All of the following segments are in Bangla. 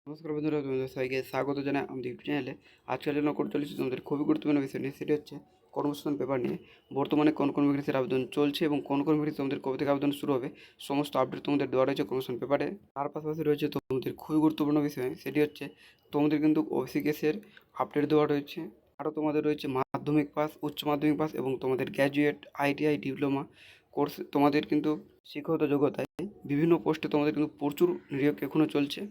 নমস্কার বন্ধুরা, তোমাদের সবাইকে স্বাগত জানাই আমাদের ইউটিউব চ্যানেলে। আজকে আলোচনা করতে চলেছি তোমাদের খুবই গুরুত্বপূর্ণ বিষয় নিয়ে, সেটি হচ্ছে কর্মসংস্থান পেপার নিয়ে। বর্তমানে কোন কোন ভ্যাকেন্সির আবেদন চলছে এবং কোন কোন ভ্যাকেন্সি তোমাদের কবে থেকে আবেদন শুরু হবে, সমস্ত আপডেট তোমাদের দেওয়া রয়েছে কর্মসংস্থান পেপারে। তার পাশাপাশি রয়েছে তোমাদের খুবই গুরুত্বপূর্ণ বিষয়, সেটি হচ্ছে তোমাদের কিন্তু ওবিসি কেসের আপডেট দেওয়া রয়েছে। আরও তোমাদের রয়েছে মাধ্যমিক পাস, উচ্চ মাধ্যমিক পাস এবং তোমাদের গ্র্যাজুয়েট, আইটিআই, ডিপ্লোমা কোর্স। তোমাদের কিন্তু শিক্ষাগত যোগ্যতায় বিভিন্ন পোস্টে তোমাদের কিন্তু প্রচুর নিয়োগ এখনও চলছে।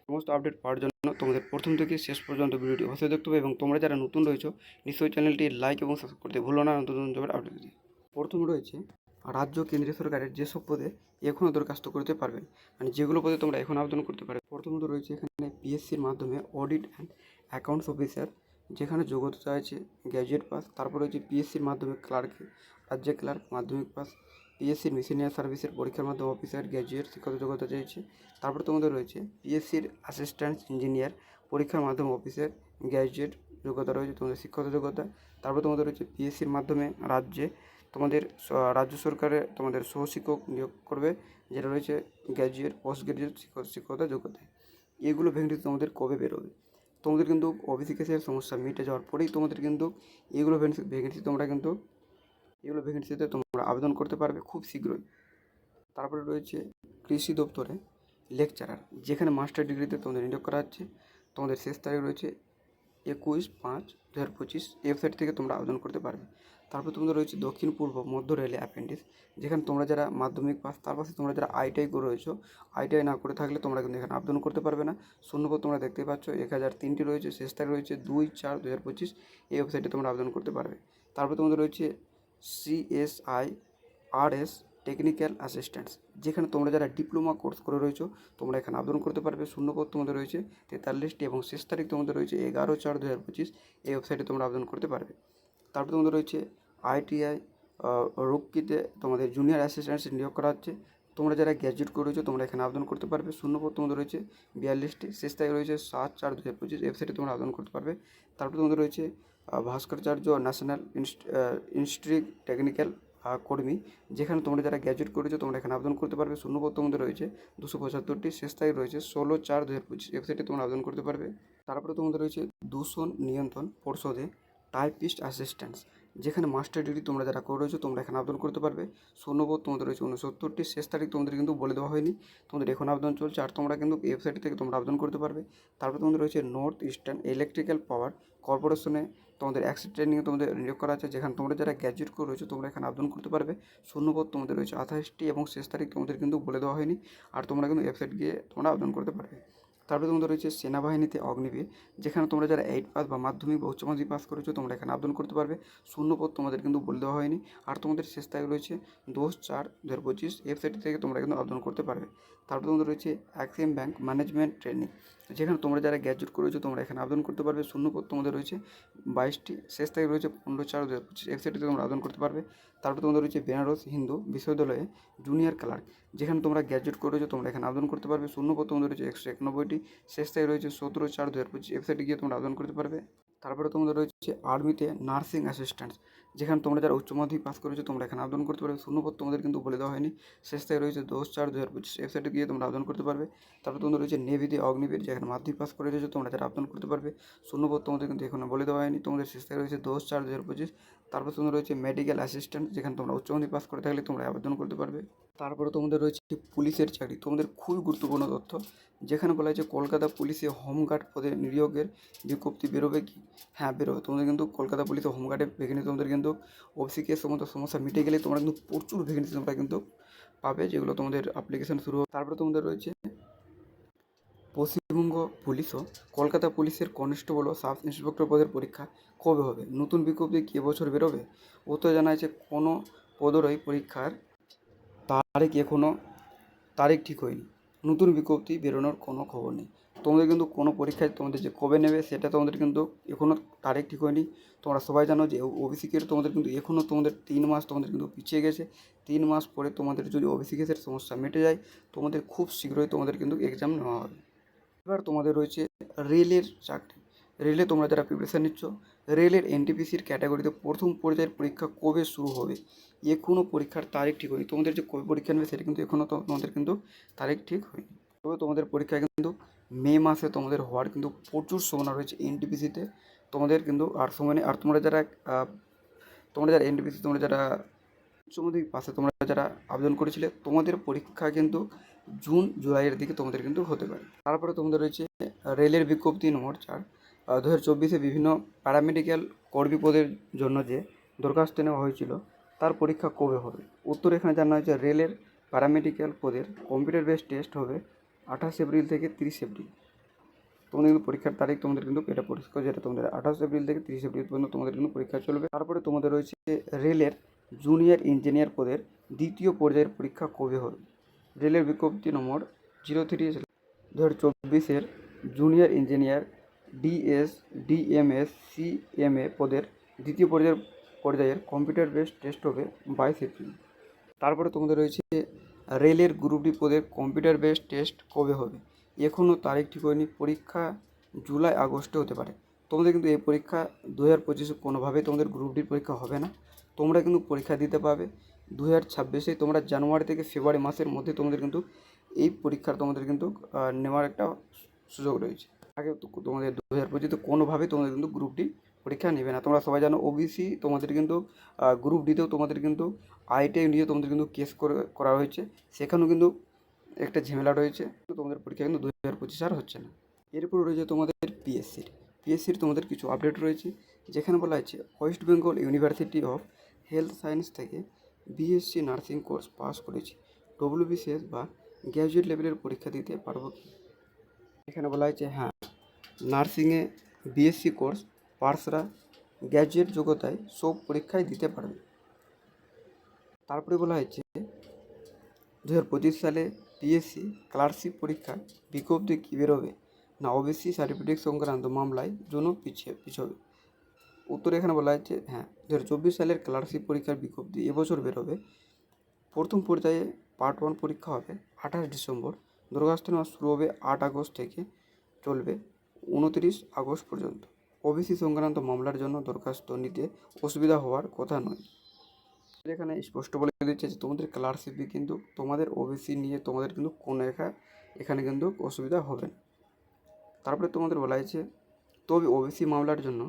সমস্ত আপডেট পাওয়ার জন্য তোমাদের প্রথম থেকে শেষ পর্যন্ত ভিডিওটি অবশ্যই দেখতে হবে এবং তোমরা যারা নতুন রয়েছো নিশ্চয়ই চ্যানেলটি লাইক এবং সাবস্ক্রাইব করতে ভুলো না, নতুন নতুন জবের আপডেট দিতে। প্রথমে রয়েছে রাজ্য কেন্দ্রীয় সরকারের যেসব পদে এখনও দরখাস্ত করতে পারবেন, মানে যেগুলো পদে তোমরা এখন আবেদন করতে পারবে। প্রথমত রয়েছে এখানে পিএসসির মাধ্যমে অডিট অ্যান্ড অ্যাকাউন্টস অফিসার, যেখানে যোগ্যতা আছে গ্র্যাজুয়েট পাস। তারপর রয়েছে পিএসসির মাধ্যমে ক্লার্ক, রাজ্যে ক্লার্ক, মাধ্যমিক পাস। পিএসসির মিশনিয়ার সার্ভিসের পরীক্ষার মাধ্যমে অফিসার, গ্র্যাজুয়েট শিক্ষাগত যোগ্যতা চাইছে। তারপর তোমাদের রয়েছে পিএসসির অ্যাসিস্ট্যান্ট ইঞ্জিনিয়ার পরীক্ষার মাধ্যমে অফিসার, গ্র্যাজুয়েট যোগ্যতা রয়েছে তোমাদের শিক্ষাগত যোগ্যতা। তারপর তোমাদের রয়েছে পিএসসির মাধ্যমে রাজ্যে তোমাদের রাজ্য সরকারে তোমাদের সহশিক্ষক নিয়োগ করবে, যেটা রয়েছে গ্র্যাজুয়েট, পোস্ট গ্র্যাজুয়েট শিক্ষকতা যোগ্যতায়। এগুলো ভ্যাকেন্সি তোমাদের কবে বেরোবে? তোমাদের কিন্তু ওবিসি কেসের সমস্যা মিটে যাওয়ার পরেই তোমাদের কিন্তু এগুলো ভ্যাকেন্সি তোমরা কিন্তু এগুলো ভ্যাকেন্সিতে তোমরা আবেদন করতে পারবে খুব শীঘ্রই। তারপরে রয়েছে কৃষি দপ্তরে লেকচারার, যেখানে মাস্টার ডিগ্রিতে তোমাদের নিয়োগ করা হচ্ছে। তোমাদের শেষ তারিখ রয়েছে 21/5/2025। ওয়েবসাইট থেকে তোমরা আবেদন করতে পারবে। তারপর তোমাদের রয়েছে দক্ষিণ পূর্ব মধ্য রেলে অ্যাপ্রেন্টিস, যেখানে তোমরা যারা মাধ্যমিক পাস, তার পাশে তোমরা যারা আইটিআই করে রয়েছো, আইটিআই না করে থাকলে তোমরা কিন্তু এখানে আবেদন করতে পারবে না। শূন্যপদ তোমরা দেখতে পাচ্ছ 1003টি রয়েছে, শেষ তারিখ রয়েছে 2/4/2025। এই ওয়েবসাইটে তোমরা আবেদন করতে পারবে। তারপর তোমাদের রয়েছে CSIRS টেকনিক্যাল অ্যাসিস্ট্যান্টস, যেখানে তোমরা যারা ডিপ্লোমা কোর্স করে রয়েছো তোমরা এখানে আবেদন করতে পারবে। শূন্যপদ তোমাদের রয়েছে 43টি এবং শেষ তারিখ তোমাদের রয়েছে 11/4/2025। এই ওয়েবসাইটে তোমরা আবেদন করতে পারবে। তারপর তোমাদের রয়েছে আইটিআই রুরকিতে তোমাদের জুনিয়র অ্যাসিস্ট্যান্ট নিয়োগ করা হচ্ছে। তোমরা যারা গ্র্যাজুয়েট করে রয়েছো তোমরা এখানে আবেদন করতে পারবে। শূন্যপদ তোমাদের রয়েছে 42টি, শেষ তারিখ রয়েছে 7/4/2025। ওয়েবসাইটে তোমরা আবেদন করতে পারবে। তারপর তোমাদের রয়েছে ভাস্করাচার্য ন্যাশনাল ইনস্টিটিউট টেকনিক্যাল কর্মী, যেখানে তোমরা যারা গ্র্যাজুয়েট করেছো তোমরা এখানে আবেদন করতে পারবে। শূন্যপদ তোমাদের রয়েছে 275টি, শেষ তারিখ রয়েছে 16/4/2025। ওয়েবসাইটে তোমরা আবেদন করতে পারবে। তারপরে তোমাদের রয়েছে দূষণ নিয়ন্ত্রণ পর্ষদে টাইপিস্ট অ্যাসিস্ট্যান্টস, যেখানে মাস্টার ডিগ্রি তোমরা যারা করে রয়েছো তোমরা এখানে আবেদন করতে পারবে। শূন্যপদ তোমাদের রয়েছে 69টি, শেষ তারিখ তোমাদের কিন্তু বলে দেওয়া হয়নি, তোমাদের এখন আবেদন চলছে আর তোমরা কিন্তু ওয়েবসাইট থেকে তোমরা আবেদন করতে পারবে। তারপর তোমাদের রয়েছে নর্থ ইস্টার্ন ইলেকট্রিক্যাল পাওয়ার কর্পোরেশনে তোমাদের অ্যাক্সিস ট্রেনিংয়ে তোমাদের নিয়োগ করা আছে, যেখানে তোমরা যারা গ্র্যাজুয়েট করে রয়েছো তোমরা এখানে আবেদন করতে পারবে। শূন্যপদ তোমাদের রয়েছে 28টি এবং শেষ তারিখ তোমাদের কিন্তু বলে দেওয়া হয়নি, আর তোমরা কিন্তু ওয়েবসাইট গিয়ে তোমরা আবেদন করতে পারবে। তারপরে তোমাদের রয়েছে সেনাবাহিনীতে অগ্নিবীর, যেখানে তোমরা যারা 8 পাস বা মাধ্যমিক বা উচ্চ মাধ্যমিক পাস করেছো তোমরা এখানে আবেদন করতে পারবে। শূন্যপদ তোমাদের কিন্তু বলে দেওয়া হয়নি, আর তোমাদের শেষ তারিখ রয়েছে 10/4/2025। ওয়েবসাইট থেকে তোমরা কিন্তু আবেদন করতে পারবে। তারপরে তোমাদের রয়েছে অ্যাক্সিম ব্যাংক ম্যানেজমেন্ট ট্রেনিং, যেখানে তোমরা যারা গ্র্যাজুয়েট করেছো তোমরা এখানে আবেদন করতে পারবে। শূন্যপদ তোমাদের রয়েছে 22টি, শেষ তারিখ রয়েছে 15/4/2025। ওয়েবসাইটে তোমরা আবেদন করতে পারবে। তারপরে তোমাদের রয়েছে বেনারস হিন্দু বিশ্ববিদ্যালয়ে জুনিয়র ক্লার্ক, যেখানে তোমরা গ্র্যাজুয়েট করেছো তোমরা এখানে আবেদন করতে পারবে। শূন্যপদ তোমাদের রয়েছে 191টি, শেষ তারিখ রয়েছে 17/4/2025। ওয়েবসাইটে গিয়ে তোমরা আবেদন করতে পারবে। তারপরে তোমাদের রয়েছে আর্মিতে নার্সিং অ্যাসিস্ট্যান্টস, যেখানে তোমরা যারা উচ্চ মাধ্যমিক পাস করেছো তোমরা এখানে আবেদন করতে পারবে। শূন্যপদ তোমাদের কিন্তু বলে দেওয়া হয়নি, শেষ তারিখ রয়েছে 10/4/2025। ওয়েবসাইটে গিয়ে তোমরা আবেদন করতে পারবে। তারপর তোমাদের রয়েছে নেভিতে অগ্নিবীর, যেখানে মাধ্যমিক পাস করে রয়েছে তোমরা যারা আবেদন করতে পারবে। শূন্যপদ তোমাদের কিন্তু এখানে বলে দেওয়া হয়নি, তোমাদের শেষ তারিখ রয়েছে 10/4/2025। তারপর তোমাদের রয়েছে মেডিকেল অ্যাসিস্ট্যান্ট, যেখানে তোমরা উচ্চ মাধ্যমিক পাস করে থাকলে তোমরা আবেদন করতে পারবে। তারপরে তোমাদের রয়েছে পুলিশের চাকরি, তোমাদের খুবই গুরুত্বপূর্ণ তথ্য, যেখানে বলা হয়েছে কলকাতা পুলিশে হোমগার্ড পদে নিয়োগের বিজ্ঞপ্তি বেরোবে কি? হ্যাঁ, বেরোবে। তোমাদের কিন্তু কলকাতা পুলিশে হোমগার্ডে ভ্যাকেন্সি তোমাদের কিন্তু ওবিসি সমস্ত সমস্যা মিটে গেলে তোমরা কিন্তু প্রচুর ভ্যাকেন্সি তোমরা কিন্তু পাবে, যেগুলো তোমাদের অ্যাপ্লিকেশন শুরু হবে। তারপরে তোমাদের রয়েছে পশ্চিমবঙ্গ পুলিশ ও কলকাতা পুলিশের কনস্টেবল ও সাব ইন্সপেক্টর পদের পরীক্ষা কবে হবে? নতুন বিজ্ঞপ্তি কি এবছর বেরোবে? উত্তরে জানা আছে কোনো পদেরই পরীক্ষার এখনও তারিখ ঠিক হয়নি, নতুন বিজ্ঞপ্তি বেরোনোর কোনো খবর নেই। তোমাদের কিন্তু কোনো পরীক্ষায় তোমাদের যে কবে নেবে সেটা তোমাদের কিন্তু এখনও তারিখ ঠিক হয়নি। তোমরা সবাই জানো যে ওবিসি কেস তোমাদের কিন্তু এখনও তোমাদের 3 মাস তোমাদের কিন্তু পিছিয়ে গেছে। 3 মাস পরে তোমাদের যদি ওবিসি কেসের সমস্যা মিটে যায় তোমাদের খুব শীঘ্রই তোমাদের কিন্তু এক্সাম নেওয়া হবে। এবার তোমাদের রয়েছে রেলের চাকরি। রেলে তোমরা যারা প্রিপারেশান নিচ্ছ, রেলের এনটিপিসির ক্যাটাগরিতে প্রথম পর্যায়ের পরীক্ষা কবে শুরু হবে? এখনও পরীক্ষার তারিখ ঠিক হয়নি। তোমাদের যে কবে পরীক্ষা নেবে সেটা কিন্তু এখনও তোমাদের কিন্তু তারিখ ঠিক হয়নি, তবে তোমাদের পরীক্ষা কিন্তু মে মাসে তোমাদের হওয়ার কিন্তু প্রচুর সম্ভাবনা রয়েছে এনটিপিসিতে। তোমাদের কিন্তু আর সময় নেই। আর তোমরা যারা এনটিপিসি, তোমরা যারা উচ্চ মাধ্যমিক পাশে তোমরা যারা আবেদন করেছিলে, তোমাদের পরীক্ষা কিন্তু জুন জুলাইয়ের দিকে তোমাদের কিন্তু হতে পারে। তারপরে তোমাদের রয়েছে রেলের বিজ্ঞপ্তি নম্বর 4, 2024 বিভিন্ন প্যারামেডিক্যাল কর্মী পদের জন্য যে দরখাস্ত নেওয়া হয়েছিল তার পরীক্ষা কবে হবে। উত্তর এখানে জানা হয়েছে রেলের প্যারামেডিক্যাল পদের কম্পিউটার বেস টেস্ট হবে 28 এপ্রিল থেকে 30 এপ্রিল। তোমাদের কিন্তু পরীক্ষার তারিখ তোমাদের কিন্তু এটা পরীক্ষা, যেটা তোমাদের 28 এপ্রিল থেকে 30 এপ্রিল পর্যন্ত তোমাদের কিন্তু পরীক্ষা চলবে। তারপরে তোমাদের রয়েছে রেলের জুনিয়র ইঞ্জিনিয়ার পদের দ্বিতীয় পর্যায়ের পরীক্ষা কবে হবে। রেলের বিজ্ঞপ্তি নম্বর 03 2024 জুনিয়র ইঞ্জিনিয়ার ডিএমএস সিএমএ পদের দ্বিতীয় পর্যায়ের কম্পিউটার বেস টেস্ট হবে 22 এপ্রিল। তারপরে তোমাদের রয়েছে রেলের গ্রুপ ডি পদের কম্পিউটার বেস টেস্ট কবে হবে। এখনও তারিখ ঠিক হয়নি, পরীক্ষা জুলাই আগস্টে হতে পারে। তোমাদের কিন্তু এই পরীক্ষা 2025 কোনোভাবেই তোমাদের গ্রুপ ডির পরীক্ষা হবে না। তোমরা কিন্তু পরীক্ষা দিতে পারবে 2026 তোমরা জানুয়ারি থেকে ফেব্রুয়ারি মাসের মধ্যে তোমাদের কিন্তু এই পরীক্ষার তোমাদের কিন্তু নেওয়ার একটা সুযোগ রয়েছে। আগে তোমাদের 2025 কোনোভাবেই তোমাদের কিন্তু গ্রুপ ডি পরীক্ষা নেবে না। তোমরা সবাই জানো ওবিসি তোমাদের কিন্তু গ্রুপ ডিতেও তোমাদের কিন্তু আইটিআই নিয়ে তোমাদের কিন্তু কেস করা হয়েছে, সেখানেও কিন্তু একটা ঝামেলা রয়েছে। তোমাদের পরীক্ষা কিন্তু 2025 আর হচ্ছে না। এরপর রয়েছে তোমাদের পিএসসির তোমাদের কিছু আপডেট রয়েছে, যেখানে বলা হয়েছে West Bengal university of health science থেকে বিএসসি নার্সিং কোর্স পাস করেছি, ডব্লিউবিসিএস বা গ্র্যাজুয়েট লেভেলের পরীক্ষা দিতে পারবো কি। এখানে বলা হয়েছে হ্যাঁ, নার্সিংয়ে বিএসসি কোর্স পাসরা গ্র্যাজুয়েট যোগ্যতায় সব পরীক্ষায় দিতে পারবে। তারপরে বলা হয়েছে 2025 সালে পিএসসি ক্লার্কশিপ পরীক্ষার বিজ্ঞপ্তি কী বেরোবে, না ওবিসি সার্টিফিকেট সংক্রান্ত মামলায় জন্য পিছবে। উত্তর এখানে বলা হয়েছে হ্যাঁ, 2024 সালের ক্লার্কশিপ পরীক্ষার বিজ্ঞপ্তি এবছর বেরোবে। প্রথম পর্যায়ে পার্ট 1 পরীক্ষা হবে 28 ডিসেম্বর, দরখাস্ত নেওয়া শুরু হবে 8 আগস্ট থেকে, চলবে 29 আগস্ট পর্যন্ত। ওবিসি সংক্রান্ত মামলার জন্য দরখাস্ত নিতে অসুবিধা হওয়ার কথা নয়। এখানে স্পষ্ট বলে দিচ্ছে যে তোমাদের ক্লার্কশিপে কিন্তু তোমাদের ওবিসি নিয়ে তোমাদের কিন্তু কোনো এখানে কিন্তু অসুবিধা হবে না। তারপরে তোমাদের বলা হয়েছে তবে ওবিসি মামলার জন্য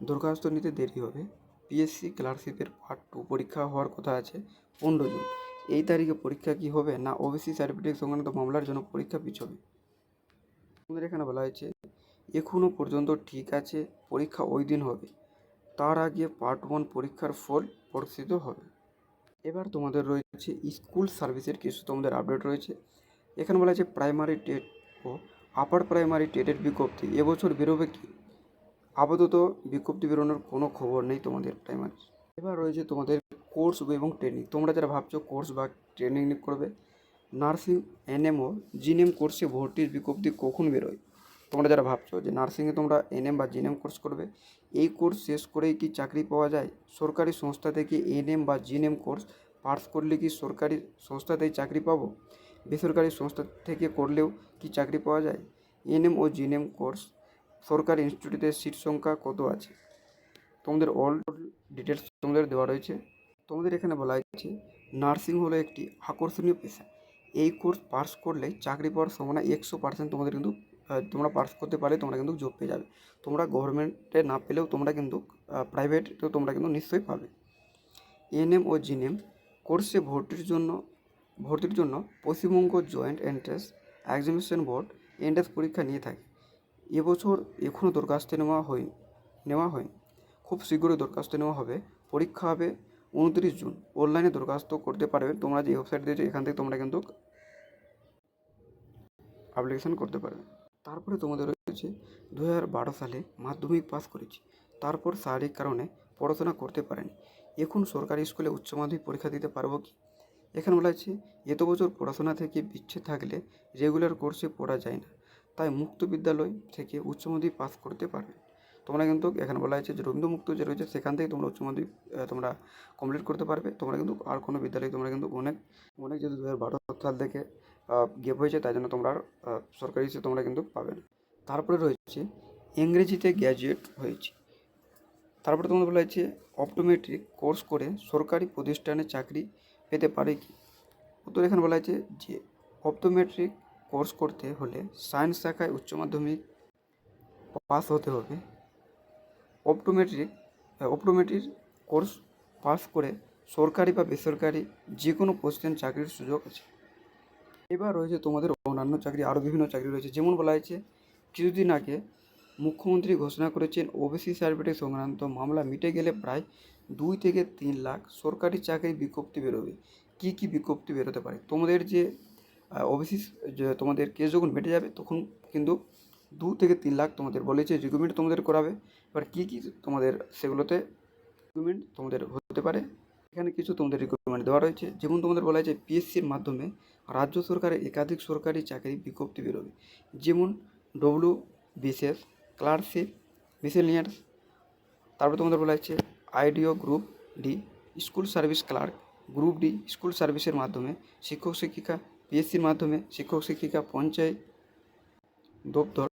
দরখাস্ত নিতে দেরি হবে। পিএসসি ক্লার্কশিপের পার্ট 2 পরীক্ষা হওয়ার কথা আছে 15 জুন। এই তারিখে পরীক্ষা কি হবে, না ওবিসি সার্টিফিকেট সংক্রান্ত মামলার জন্য পরীক্ষা পিছবে। তোমাদের এখানে বলা হয়েছে এখনও পর্যন্ত ঠিক আছে, পরীক্ষা ওই দিন হবে, তার আগে পার্ট 1 পরীক্ষার ফল প্রকাশিত হবে। এবার তোমাদের রয়েছে স্কুল সার্ভিসের কিছু তোমাদের আপডেট রয়েছে। এখানে বলা হয়েছে প্রাইমারি টেট ও আপার প্রাইমারি টেটের বিজ্ঞপ্তি এবছর বেরোবে কি। আপাতত বিজ্ঞপ্তি বেরোনোর কোনো খবর নেই তোমাদের প্রাইমারি। এবার রয়েছে তোমাদের কোর্স এবং ট্রেনিং। তোমরা যারা ভাবছো কোর্স বা ট্রেনিং করবে, নার্সিং এনএম ও জিএনএম কোর্সে ভর্তির বিজ্ঞপ্তি কখন বেরোয়। তোমরা যারা ভাবছো যে নার্সিংয়ে তোমরা এনএম বা জিএনএম কোর্স করবে, এই কোর্স শেষ করেই কি চাকরি পাওয়া যায়। সরকারি সংস্থা থেকে এনএম বা জিএনএম কোর্স পাস করলে কি সরকারি সংস্থাতেই চাকরি পাবো, বেসরকারি সংস্থা থেকে করলেও কি চাকরি পাওয়া যায়। এনএম ও জিএনএম কোর্স সরকারি ইনস্টিটিউটের সিট সংখ্যা কত আছে, তোমাদের অল ডিটেলস তোমাদের দেওয়া রয়েছে। তোমাদের এখানে বলা হয়েছে নার্সিং হলো একটি আকর্ষণীয় পেশা, এই কোর্স পাস করলে চাকরি পাওয়ার সম্ভাবনা 100% তোমাদের কিন্তু তোমরা পাস করতে পারলে তোমরা কিন্তু জব পেয়ে যাবে। তোমরা গভর্নমেন্টে না পেলেও তোমরা কিন্তু প্রাইভেটেও তোমরা কিন্তু নিশ্চয়ই পাবে। এনএম ও জিএনএম কোর্সে ভর্তির জন্য Paschimbanga joint entrance examination board entrance পরীক্ষা নিয়ে থাকে। এবছর এখনও দরখাস্ত নেওয়া হয়নি, খুব শীঘ্রই দরখাস্ত নেওয়া হবে। পরীক্ষা হবে 29 জুন। অনলাইনে দরখাস্ত করতে পারবে, তোমরা যে ওয়েবসাইট দিয়েছো এখান থেকে তোমরা কিন্তু অ্যাপ্লিকেশন করতে পারবে। তারপরে তোমাদের রয়েছে 2012 সালে মাধ্যমিক পাস করেছি, তারপর শারীরিক কারণে পড়াশোনা করতে পারেনি, এখন সরকারি স্কুলে উচ্চ মাধ্যমিক পরীক্ষা দিতে পারবো কি। এখানে বলা হচ্ছে এত বছর পড়াশোনা থেকে বিচ্ছেদ থাকলে রেগুলার কোর্সে পড়া যায় না, তাই মুক্ত বিদ্যালয় থেকে উচ্চ মাধ্যমিক পাস করতে পারবে। তোমরা কিন্তু এখানে বলা হয়েছে যে রবীন্দ্র মুক্ত যে রয়েছে সেখান থেকে তোমরা উচ্চ মাধ্যমিক তোমরা কমপ্লিট করতে পারবে। তোমরা কিন্তু আর কোনো বিদ্যালয়ে তোমরা কিন্তু অনেক যেহেতু 2012 সাল থেকে গ্যাপ হয়েছে, তাই জন্য তোমরা আর সরকারি হিসেবে তোমরা কিন্তু পাবে না। তারপরে রয়েছে ইংরেজিতে গ্র্যাজুয়েট হয়েছে। তারপরে তোমাদের বলা হয়েছে অপটোমেট্রিক কোর্স করে সরকারি প্রতিষ্ঠানে চাকরি পেতে পারে কি। তো এখানে বলা হয়েছে যে অপটোমেট্রিক কোর্স করতে হলে সায়েন্স শাখায় উচ্চ মাধ্যমিক পাস হতে হবে। অপটোমেট্রিক কোর্স পাস করে সরকারি বা বেসরকারি যে কোনো পোস্টে চাকরির সুযোগ আছে। এবার রয়েছে তোমাদের অন্যান্য চাকরি, আরও বিভিন্ন চাকরি রয়েছে। যেমন বলা হয়েছে, কিছুদিন আগে মুখ্যমন্ত্রী ঘোষণা করেছেন ওবিসি সার্টিফিকেট সংক্রান্ত মামলা মিটে গেলে প্রায় 2 থেকে 3 লাখ সরকারি চাকরি বিজ্ঞপ্তি বেরোবে। কী কী বিজ্ঞপ্তি বেরোতে পারে? তোমাদের যে ওবিসি যে তোমাদের কেস যখন মিটে যাবে তখন কিন্তু 2 থেকে 3 লাখ তোমাদের বলেছে রিক্রুটমেন্ট তোমাদের করাবে। এবার কী কী তোমাদের সেগুলোতে রিক্রুটমেন্ট তোমাদের হতে পারে, এখানে কিছু তোমাদের রিক্রুটমেন্ট দেওয়া রয়েছে। যেমন তোমাদের বলা হয়েছে পিএসসির মাধ্যমে রাজ্য সরকারের একাধিক সরকারি চাকরি বিজ্ঞপ্তি বেরোবে। যেমন বিসিএস, ক্লার্কশিপ, মিসেলিনিয়াস। তারপর তোমাদের বলা হচ্ছে আইডিও group D, school service clerk, group D school সার্ভিসের মাধ্যমে শিক্ষক শিক্ষিকা, পিএসসির মাধ্যমে শিক্ষক শিক্ষিকা, পঞ্চায়েত দপ্তর,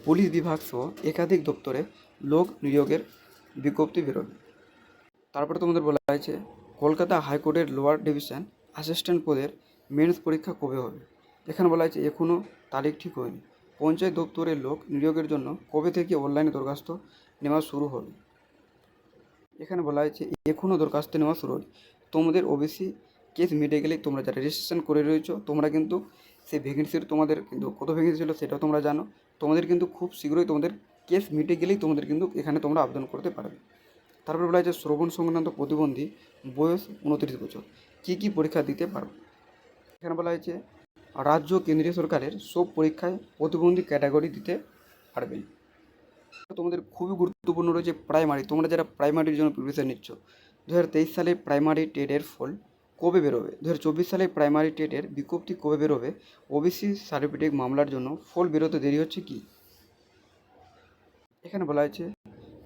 পুলিশ বিভাগ সহ একাধিক দপ্তরে লোক নিয়োগের বিজ্ঞপ্তি বেরোবে। তারপরে তোমাদের বলা হয়েছে কলকাতা হাইকোর্টের লোয়ার ডিভিশন অ্যাসিস্ট্যান্ট পদের মেন্স পরীক্ষা কবে হবে? এখানে বলা হয়েছে এখনও তারিখ ঠিক হয়নি। পঞ্চায়েত দপ্তরের লোক নিয়োগের জন্য কবে থেকে অনলাইনে দরখাস্ত নেওয়া শুরু হবে? এখানে বলা হয়েছে এখনও দরখাস্ত নেওয়া শুরু হয়নি। তোমাদের ওবিসি কেস মিটে গেলেই তোমরা যারা রেজিস্ট্রেশন করে রয়েছো তোমরা কিন্তু সেই ভ্যাকেন্সির তোমাদের কিন্তু কত ভ্যাকেন্সি ছিল সেটাও তোমরা জানো। তোমাদের কিন্তু খুব শীঘ্রই তোমাদের কেস মিটে গেলেই তোমাদের কিন্তু এখানে তোমরা আবেদন করতে পারবে। তারপরে বলা হয়েছে শ্রবণ সংক্রান্ত প্রতিবন্ধী, বয়স 29 বছর, কী কী পরীক্ষা দিতে পারবে? এখানে বলা হয়েছে রাজ্য কেন্দ্রীয় সরকারের সব পরীক্ষায় প্রতিবন্ধী ক্যাটাগরি দিতে পারবে। তোমাদের খুবই গুরুত্বপূর্ণ রয়েছে প্রাইমারি। তোমরা যারা প্রাইমারির জন্য প্রিপারেশন নিচ্ছ, 2023 সালে প্রাইমারি টেটের ফল কবে বেরোবে? 2024 সালে প্রাইমারি টেটের বিজ্ঞপ্তি কবে বেরোবে? ওবিসি সার্টিফিকেট মামলার জন্য ফল বেরোতে দেরি হচ্ছে কি? এখানে বলা হয়েছে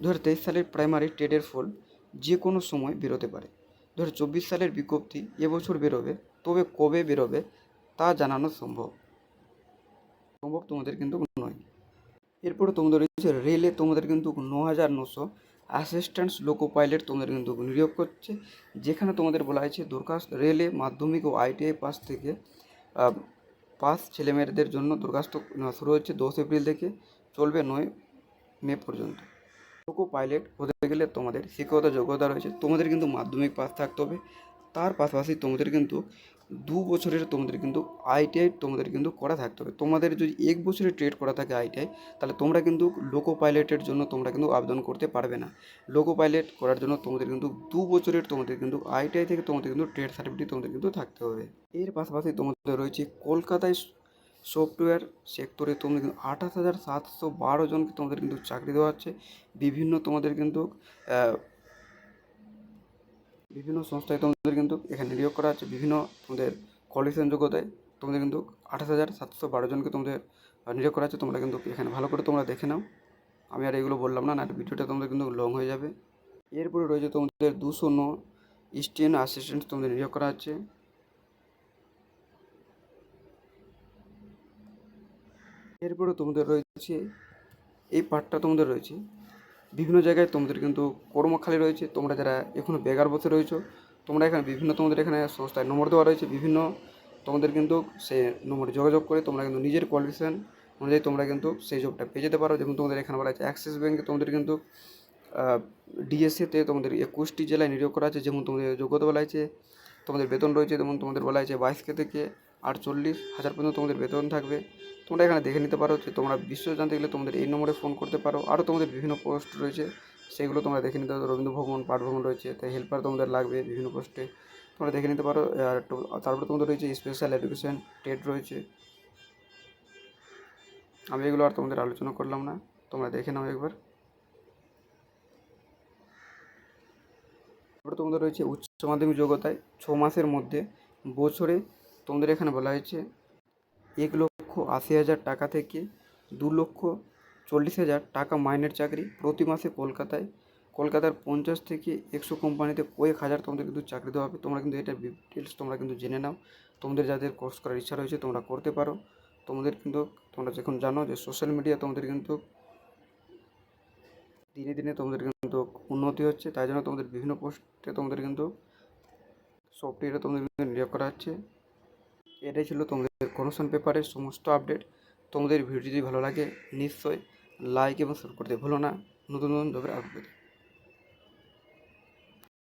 2023 সালের প্রাইমারি টেটের ফল যে কোনো সময় বেরোতে পারে। 2024 সালের বিজ্ঞপ্তি এবছর বেরোবে, তবে কবে বেরোবে তা জানানো সম্ভব তোমাদের কিন্তু নয়। এরপরে তোমাদের রয়েছে রেলে তোমাদের কিন্তু 9,900 অ্যাসিস্ট্যান্টস লোকো পাইলট তোমাদের কিন্তু নিয়োগ করছে। যেখানে তোমাদের বলা হয়েছে দরখাস্ত রেলে মাধ্যমিক ও আইটিআই পাস থেকে পাস ছেলেমেয়েদের জন্য দরখাস্ত শুরু হচ্ছে 10 এপ্রিল থেকে, চলবে 9 মে পর্যন্ত। লোকো পাইলট হতে গেলে তোমাদের শিক্ষকতা যোগ্যতা রয়েছে, তোমাদের কিন্তু মাধ্যমিক পাস থাকতে হবে। তার পাশাপাশি তোমাদের কিন্তু 2 বছরের তোমাদের কিন্তু আইটিআই তোমাদের কিন্তু করা থাকতে হবে। তোমাদের যদি 1 বছরের ট্রেড করা থাকে আইটিআই, তাহলে তোমরা কিন্তু লোকো পাইলটের জন্য তোমরা কিন্তু আবেদন করতে পারবে না। লোকো পাইলট করার জন্য তোমাদের কিন্তু 2 বছরের তোমাদের কিন্তু আইটিআই থেকে তোমাদের কিন্তু ট্রেড সার্টিফিকেট তোমাদের কিন্তু থাকতে হবে। এর পাশাপাশি তোমাদের রয়েছে কলকাতায় সফটওয়্যার সেক্টরে তোমাদের কিন্তু 28,712 জনকে তোমাদের কিন্তু চাকরি দেওয়া হচ্ছে। বিভিন্ন তোমাদের কিন্তু বিভিন্ন সংস্থায় তোমাদের কিন্তু এখানে নিয়োগ করা হচ্ছে। বিভিন্ন তোমাদের কোয়ালিফিকেশন যোগ্যতায় তোমাদের কিন্তু 28,712 জনকে তোমাদের নিয়োগ করা হচ্ছে। তোমরা কিন্তু এখানে ভালো করে তোমরা দেখে নাও। আমি আর এগুলো বললাম না, ভিডিওটা তোমাদের কিন্তু লং হয়ে যাবে। এরপরে রয়েছে তোমাদের 209 স্টেন অ্যাসিস্ট্যান্ট তোমাদের নিয়োগ করা হচ্ছে। এরপরে তোমাদের রয়েছে এই পার্টটা তোমাদের রয়েছে বিভিন্ন জায়গায় তোমাদের কিন্তু কর্মখালি রয়েছে। তোমরা যারা এখনও বেকার বসে রয়েছো, তোমরা এখানে বিভিন্ন তোমাদের এখানে সংস্থায় নম্বর দেওয়া রয়েছে। বিভিন্ন তোমাদের কিন্তু সে নম্বরে যোগাযোগ করে তোমরা কিন্তু নিজের কোয়ালিফিকেশান অনুযায়ী তোমরা কিন্তু সেই জবটা পেয়ে যেতে পারো। যেমন তোমাদের এখানে বলা আছে অ্যাক্সিস ব্যাঙ্কে তোমাদের কিন্তু ডিএসসিতে তোমাদের 21টি জেলায় নিয়োগ করা আছে। যেমন তোমাদের যোগ্যতা বলা আছে, তোমাদের বেতন রয়েছে, যেমন তোমাদের বলা আছে 22K থেকে 48,000 পর্যন্ত তোমাদের বেতন থাকবে। তোমরা এখানে দেখে নিতে পারো যে তোমরা বিশদ জানতে গেলে তোমাদের এই নম্বরে ফোন করতে পারো। আরও তোমাদের বিভিন্ন পোস্ট রয়েছে, সেগুলো তোমরা দেখে নিতে পারো। রবীন্দ্র ভবন, পাঠ ভবন রয়েছে, তাই হেল্পার তোমাদের লাগবে বিভিন্ন পোস্টে, তোমরা দেখে নিতে পারো। আর তারপরে তোমাদের রয়েছে স্পেশাল এডুকেশন টেট রয়েছে। আমি এগুলো আর তোমাদের আলোচনা করলাম না, তোমরা দেখে নাও একবার। তারপরে তোমাদের রয়েছে উচ্চ মাধ্যমিক যোগ্যতায় 6 মাসের মধ্যে বছরে তোমাদের এখানে বলা হয়েছে 1,80,000 টাকা থেকে 2,40,000 টাকা মাইনের চাকরি প্রতি মাসে কলকাতার 50 থেকে 100 কোম্পানিতে কয়েক হাজার তোমাদের কিন্তু চাকরি দেওয়া হবে। তোমরা কিন্তু এটার ডিটেলস তোমরা কিন্তু জেনে নাও। তোমাদের যাদের কোর্স করার ইচ্ছা রয়েছে তোমরা করতে পারো। তোমাদের কিন্তু তোমরা যখন জানো যে সোশ্যাল মিডিয়া তোমাদের কিন্তু দিনে দিনে তোমাদের কিন্তু উন্নতি হচ্ছে, তাই জন্য তোমাদের বিভিন্ন পোস্টে তোমাদের কিন্তু সফটওয়্যারে তোমাদের কিন্তু নিয়োগ করা হচ্ছে। এটাই ছিল তোমাদের কমিশন পেপারের সমস্ত আপডেট। তোমাদের ভিডিও যদি ভালো লাগে নিশ্চয়ই লাইক এবং শেয়ার করতে ভুলো না নতুন নতুন জবের আপডেট।